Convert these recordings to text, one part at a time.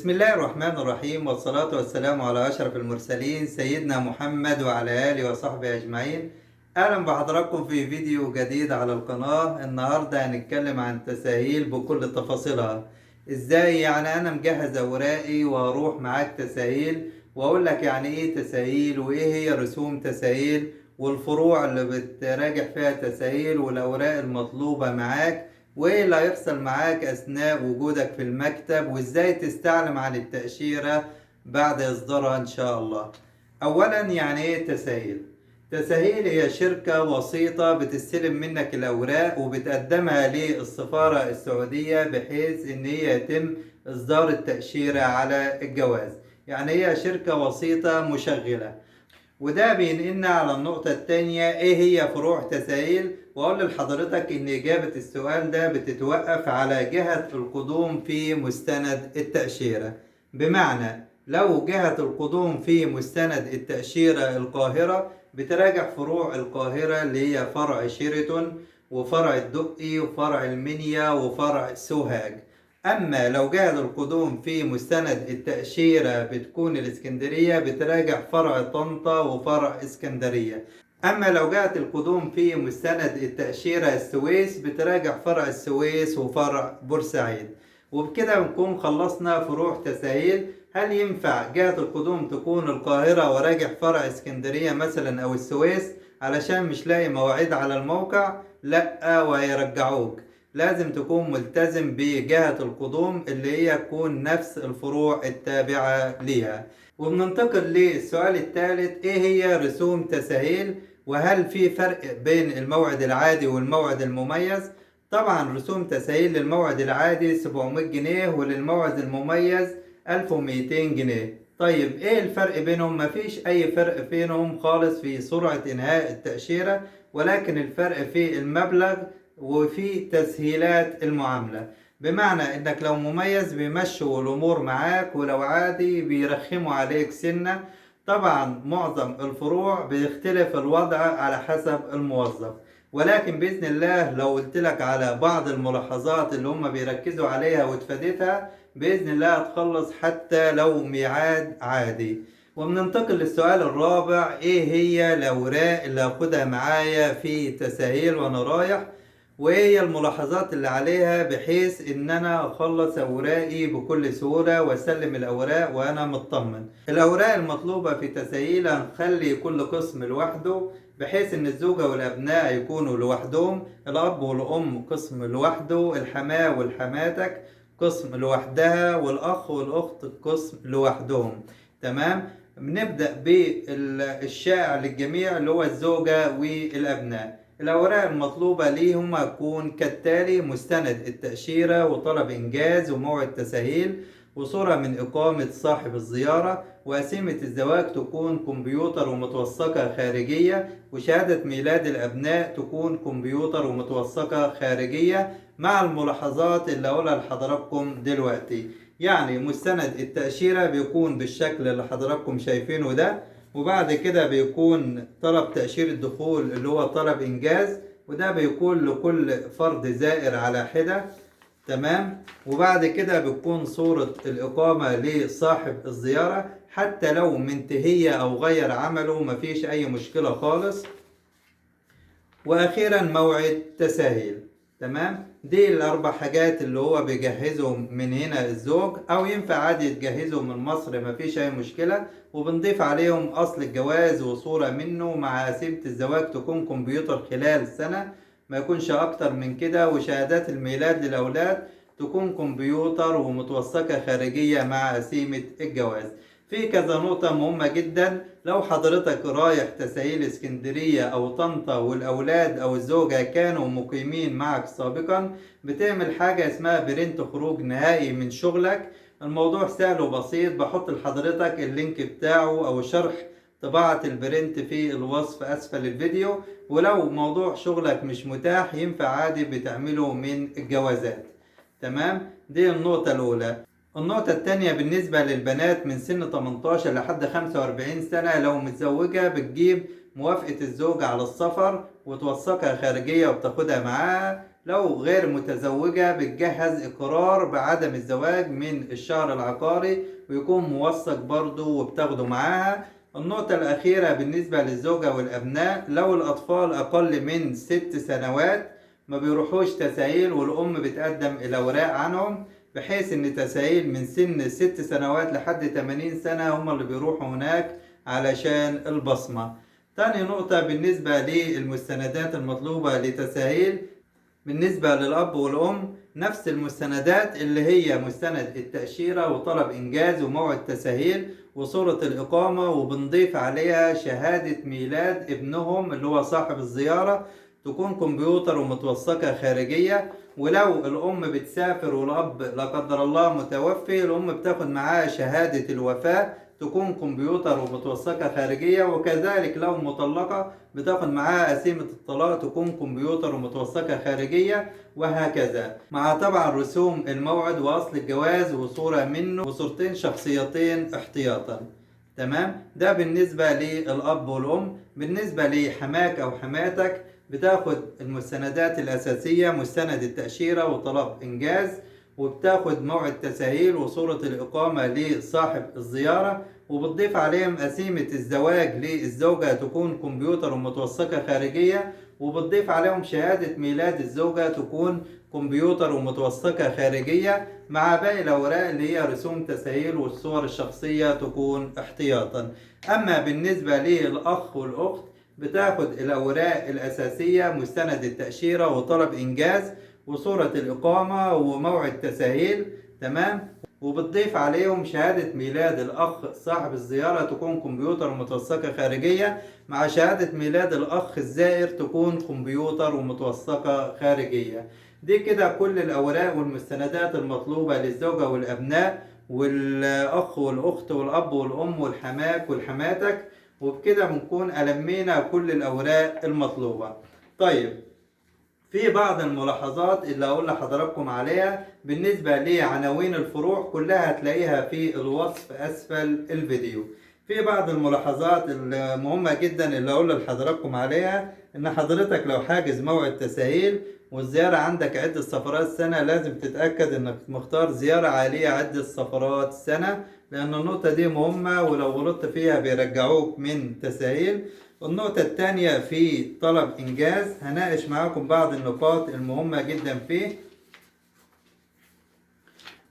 بسم الله الرحمن الرحيم، والصلاة والسلام على أشرف المرسلين سيدنا محمد وعلى آله وصحبه أجمعين. أهلا بحضراتكم في فيديو جديد على القناة. النهاردة هنتكلم عن تساهيل بكل تفاصيلها. إزاي يعني أنا مجهز أوراقي وهروح معاك تساهيل، وأقول لك يعني إيه تساهيل وإيه هي رسوم تساهيل والفروع اللي بتراجع فيها تساهيل والأوراق المطلوبة معاك، وايه اللي هيحصل معاك اثناء وجودك في المكتب، وازاي تستعلم عن التأشيرة بعد اصدارها ان شاء الله. اولا يعني ايه تساهيل؟ تساهيل هي شركة وسيطة بتستلم منك الاوراق وبتقدمها للسفارة السعودية بحيث ان هي يتم اصدار التأشيرة على الجواز. يعني هي شركة وسيطة مشغلة. وده بينقلنا على النقطة التانية، ايه هي فروع تساهيل. واقول لحضرتك ان اجابة السؤال ده بتتوقف على جهة القدوم في مستند التأشيرة. بمعنى لو جهة القدوم في مستند التأشيرة القاهرة، بتراجع فروع القاهرة اللي هي فرع شيراتون وفرع الدقي وفرع المنيا وفرع سوهاج. أما لو جهة القدوم في مستند التأشيرة بتكون الإسكندرية، بتراجع فرع طنطا وفرع إسكندرية. أما لو جهة القدوم في مستند التأشيرة السويس، بتراجع فرع السويس وفرع بورسعيد. وبكده بنكون خلصنا فروع تساهيل. هل ينفع جهة القدوم تكون القاهرة وراجع فرع اسكندرية مثلا أو السويس علشان مش لاقي مواعيد على الموقع؟ لأ، وهيرجعوك. لازم تكون ملتزم بجهة القدوم اللي هي تكون نفس الفروع التابعة ليها. وبننتقل للسؤال الثالث، ايه هي رسوم تساهيل؟ وهل في فرق بين الموعد العادي والموعد المميز؟ طبعا رسوم تساهيل للموعد العادي 700 جنيه وللموعد المميز 1200 جنيه. طيب ايه الفرق بينهم؟ مفيش اي فرق بينهم خالص في سرعة انهاء التأشيرة، ولكن الفرق في المبلغ وفي تسهيلات المعاملة. بمعنى انك لو مميز بيمشوا الامور معاك، ولو عادي بيرخموا عليك سنة. طبعا معظم الفروع بيختلف الوضع على حسب الموظف، ولكن بإذن الله لو قلت لك على بعض الملاحظات اللي هم بيركزوا عليها واتفادتها، بإذن الله هتخلص حتى لو ميعاد عادي. وبننتقل للسؤال الرابع، ايه هي الاوراق اللي هاخدها معايا في تساهيل وانا رايح، وايه هي الملاحظات اللي عليها بحيث ان انا اخلص اوراقي بكل سهولة واسلم الاوراق وانا مطمن. الاوراق المطلوبة في تساهيل هنخلي كل قسم لوحده، بحيث ان الزوجة والابناء يكونوا لوحدهم، الاب والام قسم لوحده، الحماة والحماتك قسم لوحدها، والاخ والاخت قسم لوحدهم. تمام. بنبدأ بالشائع للجميع اللي هو الزوجة والابناء. الأوراق المطلوبة ليهم هتكون كالتالي: مستند التأشيرة وطلب إنجاز وموعد تساهيل وصورة من إقامة صاحب الزيارة، وقسيمة الزواج تكون كمبيوتر ومتوثقة خارجية، وشهادة ميلاد الأبناء تكون كمبيوتر ومتوثقة خارجية، مع الملاحظات اللي هقولها لحضراتكم دلوقتي. يعني مستند التأشيرة بيكون بالشكل اللي حضراتكم شايفينه ده، وبعد كده بيكون طلب تأشيرة دخول اللي هو طلب إنجاز، وده بيكون لكل فرد زائر على حدة. تمام. وبعد كده بتكون صورة الإقامة لصاحب الزيارة، حتى لو منتهية أو غير عمله مفيش أي مشكلة خالص. واخيرا موعد تساهيل. تمام. دي الاربع حاجات اللي هو بيجهزهم من هنا الزوج، او ينفع عادي تجهزهم من مصر مفيش اي مشكلة، وبنضيف عليهم اصل الجواز وصورة منه مع قسيمة الزواج تكون كمبيوتر خلال سنة، ما يكونش اكتر من كده، وشهادات الميلاد للاولاد تكون كمبيوتر ومتوثقة خارجية مع قسيمة الجواز. في كذا نقطة مهمة جدا. لو حضرتك رايح تساهيل اسكندرية أو طنطا والأولاد أو الزوجة كانوا مقيمين معك سابقا، بتعمل حاجة اسمها برنت خروج نهائي من شغلك. الموضوع سهل وبسيط، بحط لحضرتك اللينك بتاعه أو شرح طباعة البرنت في الوصف أسفل الفيديو. ولو موضوع شغلك مش متاح، ينفع عادي بتعمله من الجوازات. تمام. دي النقطة الأولى. النقطة التانية بالنسبة للبنات من سن 18 لحد 45 سنة، لو متزوجة بتجيب موافقة الزوج على السفر وتوثقها خارجية وبتاخدها معاها. لو غير متزوجة بتجهز إقرار بعدم الزواج من الشهر العقاري ويكون موثق برضو وبتاخده معاها. النقطة الأخيرة بالنسبة للزوجة والأبناء، لو الأطفال أقل من 6 سنوات ما بيروحوش تساهيل، والأم بتقدم الأوراق عنهم، بحيث إن تساهيل من سن 6 سنوات لحد 80 سنة هم اللي بيروحوا هناك علشان البصمة. تاني نقطة بالنسبة للمستندات المطلوبة لتساهيل، بالنسبة للأب والأم نفس المستندات اللي هي مستند التأشيرة وطلب إنجاز وموعد تساهيل وصورة الإقامة، وبنضيف عليها شهادة ميلاد ابنهم اللي هو صاحب الزيارة، تكون كمبيوتر ومتوثقة خارجية. ولو الأم بتسافر والأب لا قدر الله متوفي، الأم بتاخد معاها شهادة الوفاة تكون كمبيوتر ومتوثقة خارجية. وكذلك لو مطلقة بتاخد معاها قسيمة الطلاق تكون كمبيوتر ومتوثقة خارجية، وهكذا، مع طبعا رسوم الموعد وأصل الجواز وصورة منه وصورتين شخصيتين احتياطا. تمام، ده بالنسبة للأب والأم. بالنسبة لحماك أو حماتك بتاخد المستندات الأساسية، مستند التأشيرة وطلب إنجاز، وبتاخد موعد تساهيل وصورة الإقامة لصاحب الزيارة، وبتضيف عليهم قسيمة الزواج للزوجة تكون كمبيوتر ومتوثقة خارجية، وبتضيف عليهم شهادة ميلاد الزوجة تكون كمبيوتر ومتوثقة خارجية، مع باقي الأوراق اللي هي رسوم تساهيل والصور الشخصية تكون احتياطا. أما بالنسبة للأخ والأخت بتاخد الأوراق الأساسية، مستند التأشيرة وطلب إنجاز وصورة الإقامة وموعد تساهيل. تمام، وبتضيف عليهم شهادة ميلاد الأخ صاحب الزيارة تكون كمبيوتر ومتوثقة خارجية، مع شهادة ميلاد الأخ الزائر تكون كمبيوتر ومتوثقة خارجية. دي كده كل الأوراق والمستندات المطلوبة للزوجة والأبناء والأخ والأخت والأب والأم والحماك والحماتك، وبكده بنكون ألمينا كل الأوراق المطلوبة. طيب، في بعض الملاحظات اللي هقول لحضراتكم عليها بالنسبة لعناوين الفروع، كلها هتلاقيها في الوصف أسفل الفيديو. في بعض الملاحظات المهمة جدا اللي هقول لحضراتكم عليها، إن حضرتك لو حاجز موعد تساهيل والزيارة عندك عدة سفرات سنة، لازم تتأكد إنك مختار زيارة عائلية عدة سفرات سنة، لأن النقطة دي مهمة ولو غلطت فيها بيرجعوك من تساهيل. النقطة الثانية في طلب إنجاز، هناقش معاكم بعض النقاط المهمة جدا فيه.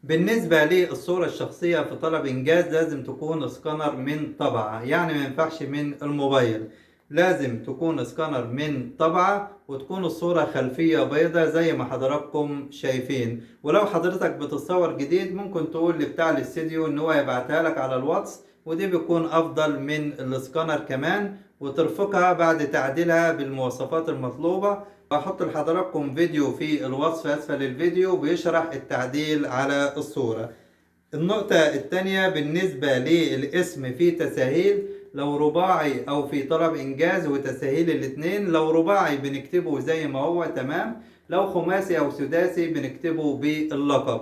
بالنسبة للصورة الشخصية في طلب إنجاز لازم تكون سكانر من طبعة، يعني ما ينفعش من الموبايل، لازم تكون سكانر من طبعة، وتكون الصورة خلفية بيضة زي ما حضراتكم شايفين. ولو حضرتك بتتصور جديد ممكن تقول لبتاع الاستديو ان هو يبعتها لك على الواتس، ودي بيكون افضل من السكانر كمان، وترفقها بعد تعديلها بالمواصفات المطلوبة. هحط لحضراتكم فيديو في الوصف اسفل الفيديو بيشرح التعديل على الصورة. النقطة الثانية بالنسبة للاسم في تساهيل، لو رباعي او في طلب انجاز وتساهيل الاتنين، لو رباعي بنكتبه زي ما هو تمام، لو خماسي او سداسي بنكتبه باللقب.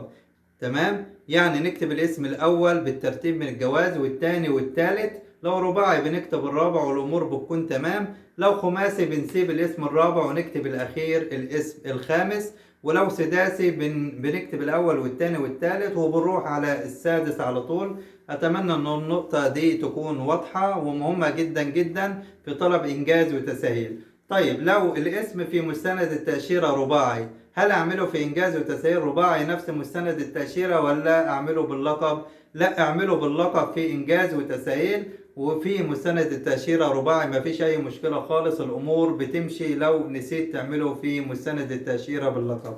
تمام، يعني نكتب الاسم الاول بالترتيب من الجواز والتاني والتالت، لو رباعي بنكتب الرابع والامور بتكون تمام، لو خماسي بنسيب الاسم الرابع ونكتب الاخير الاسم الخامس، ولو سداسي بنكتب الاول والتاني والتالت وبنروح على السادس على طول. اتمنى ان النقطة دي تكون واضحة ومهمة جدا جدا في طلب انجاز وتسهيل. طيب، لو الاسم في مستند التأشيرة رباعي، هل اعمله في انجاز وتسهيل رباعي نفس مستند التأشيرة ولا اعمله باللقب؟ لا، اعمله باللقب في انجاز وتسهيل، وفي مستند التأشيرة رباعي مفيش اي مشكلة خالص، الامور بتمشي لو نسيت تعمله في مستند التأشيرة باللقب.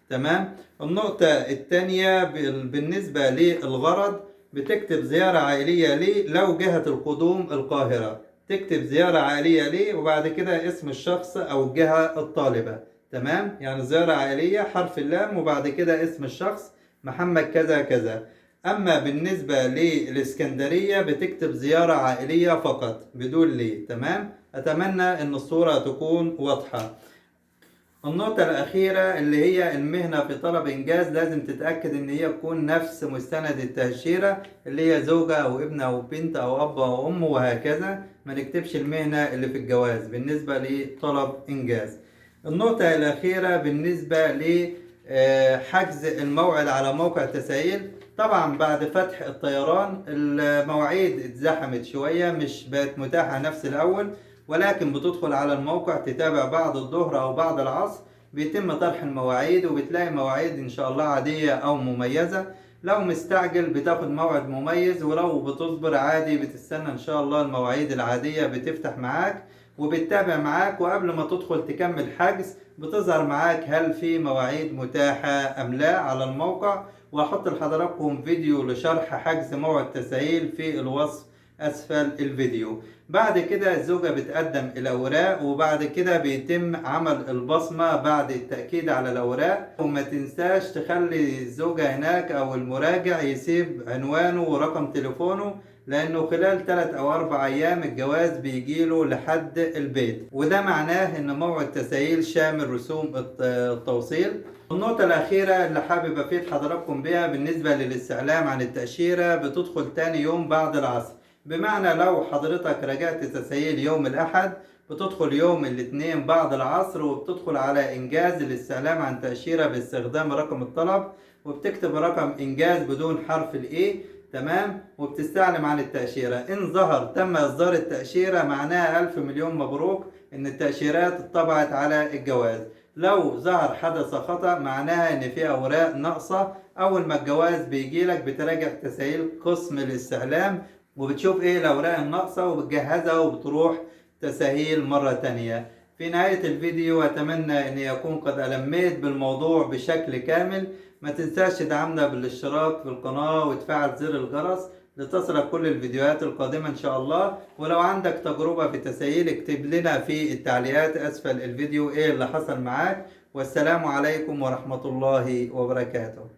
تمام. النقطة الثانية بالنسبة للغرض، بتكتب زيارة عائلية لي لو جهة القدوم القاهرة، تكتب زيارة عائلية لي وبعد كده اسم الشخص أو الجهة الطالبة. تمام، يعني زيارة عائلية حرف اللام وبعد كده اسم الشخص محمد كذا كذا. أما بالنسبة للإسكندرية بتكتب زيارة عائلية فقط بدون لي. تمام، أتمنى أن الصورة تكون واضحة. النقطة الأخيرة اللي هي المهنة في طلب إنجاز، لازم تتأكد إن هي تكون نفس مستند التأشيرة اللي هي زوجة أو ابن أو بنت أو أب أو أم وهكذا، ما نكتبش المهنة اللي في الجواز بالنسبة لطلب إنجاز. النقطة الأخيرة بالنسبة لحجز الموعد على موقع تسايل. طبعا بعد فتح الطيران المواعيد اتزحمت شوية، مش بقت متاحة نفس الأول، ولكن بتدخل على الموقع تتابع بعد الظهر أو بعد العصر، بيتم طرح المواعيد وبتلاقي مواعيد إن شاء الله عادية أو مميزة. لو مستعجل بتاخد موعد مميز، ولو بتصبر عادي بتستنى إن شاء الله المواعيد العادية بتفتح معاك وبتتابع معاك. وقبل ما تدخل تكمل حجز بتظهر معاك هل في مواعيد متاحة أم لا على الموقع. وأحط لحضراتكم فيديو لشرح حجز موعد تسهيل في الوصف أسفل الفيديو. بعد كده الزوجة بتقدم الأوراق، وبعد كده بيتم عمل البصمة بعد التأكيد على الأوراق. وما تنساش تخلي الزوجة هناك أو المراجع يسيب عنوانه ورقم تليفونه، لأنه خلال 3 أو 4 أيام الجواز بيجيله لحد البيت، وده معناه إن موعد تسهيل شامل رسوم التوصيل. النقطة الأخيرة اللي حابب أفيد حضراتكم بيها بالنسبة للاستعلام عن التأشيرة، بتدخل تاني يوم بعد العصر. بمعنى لو حضرتك رجعت تسهيل يوم الأحد بتدخل يوم الاثنين بعد العصر، وبتدخل على إنجاز الاستعلام عن تأشيرة باستخدام رقم الطلب، وبتكتب رقم إنجاز بدون حرف الإي، تمام، وبتستعلم عن التأشيرة. إن ظهر تم إصدار التأشيرة معناها ألف مليون مبروك إن التأشيرات اتطبعت على الجواز. لو ظهر حدث خطأ معناها إن في أوراق ناقصة. أول ما الجواز بيجيلك بتراجع تسهيل قسم الاستعلام وبتشوف إيه الأوراق الناقصة وبتجهزها وبتروح تسهيل مرة تانية. في نهاية الفيديو أتمنى أن يكون قد ألميت بالموضوع بشكل كامل. ما تنساش تدعمنا بالاشتراك في القناة وتفعل زر الجرس لتصلك كل الفيديوهات القادمة إن شاء الله. ولو عندك تجربة في التسهيل اكتب لنا في التعليقات أسفل الفيديو إيه اللي حصل معاك. والسلام عليكم ورحمة الله وبركاته.